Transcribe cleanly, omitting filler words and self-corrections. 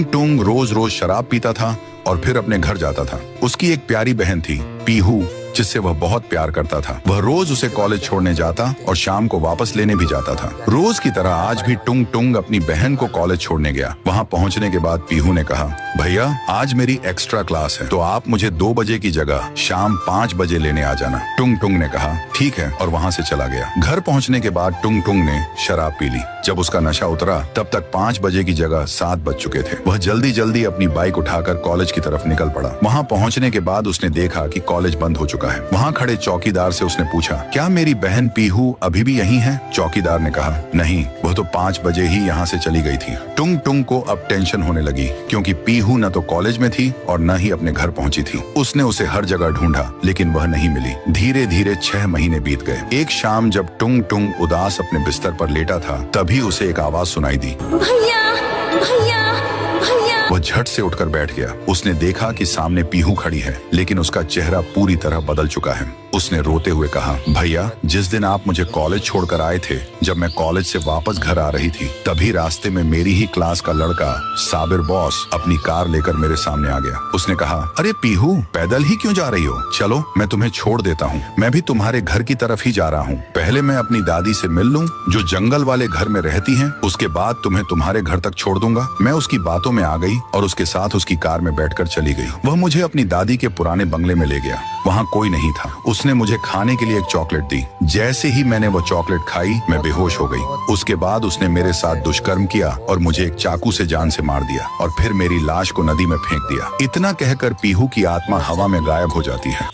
टुंग रोज रोज शराब पीता था और फिर अपने घर जाता था। उसकी एक प्यारी बहन थी, पीहू, जिससे वह बहुत प्यार करता था। वह रोज उसे कॉलेज छोड़ने जाता और शाम को वापस लेने भी जाता था। रोज की तरह आज भी टुंग टुंग अपनी बहन को कॉलेज छोड़ने गया। वहाँ पहुँचने के बाद पीहू ने कहा, भैया आज मेरी एक्स्ट्रा क्लास है, तो आप मुझे 2 बजे की जगह शाम 5 बजे लेने आ जाना। टुंग टुंग ने कहा ठीक है और वहाँ से चला गया। घर पहुँचने के बाद टुंग टुंग ने शराब पी ली। जब उसका नशा उतरा तब तक 5 बजे की जगह 7 बज चुके थे। वह जल्दी जल्दी अपनी बाइक उठाकर कॉलेज की तरफ निकल पड़ा। वहाँ पहुँचने के बाद उसने देखा कि कॉलेज बंद हो चुका है। वहाँ खड़े चौकीदार से उसने पूछा, क्या मेरी बहन पीहू अभी भी यहीं है? चौकीदार ने कहा, नहीं, वह तो 5 बजे ही यहाँ से चली गई थी। टुंग टुंग को अब टेंशन होने लगी, क्योंकि पीहू न तो कॉलेज में थी और न ही अपने घर पहुँची थी। उसने उसे हर जगह ढूंढा, लेकिन वह नहीं मिली। धीरे धीरे 6 महीने बीत गए। एक शाम जब टुंग टुंग उदास अपने बिस्तर पर लेटा था, तभी उसे एक आवाज सुनाई दी, भैया भैया भैया। वह झट से उठकर बैठ गया। उसने देखा कि सामने पीहू खड़ी है, लेकिन उसका चेहरा पूरी तरह बदल चुका है। उसने रोते हुए कहा, भैया जिस दिन आप मुझे कॉलेज छोड़कर आए थे, जब मैं कॉलेज से वापस घर आ रही थी, तभी रास्ते में मेरी ही क्लास का लड़का साबिर बॉस अपनी कार लेकर मेरे सामने आ गया। उसने कहा, अरे पीहू, पैदल ही क्यों जा रही हो? चलो मैं तुम्हें छोड़ देता हूँ, मैं भी तुम्हारे घर की तरफ ही जा रहा हूँ। पहले मैं अपनी दादी से मिल लूँ, जो जंगल वाले घर में रहती है, उसके बाद तुम्हें तुम्हारे घर तक छोड़ दूंगा। मैं उसकी बातों में आ गई और उसके साथ उसकी कार में बैठकर चली गई। वह मुझे अपनी दादी के पुराने बंगले में ले गया। वहाँ कोई नहीं था। उसने मुझे खाने के लिए एक चॉकलेट दी। जैसे ही मैंने वो चॉकलेट खाई, मैं बेहोश हो गई। उसके बाद उसने मेरे साथ दुष्कर्म किया और मुझे एक चाकू से जान से मार दिया और फिर मेरी लाश को नदी में फेंक दिया। इतना कहकर पीहू की आत्मा हवा में गायब हो जाती है।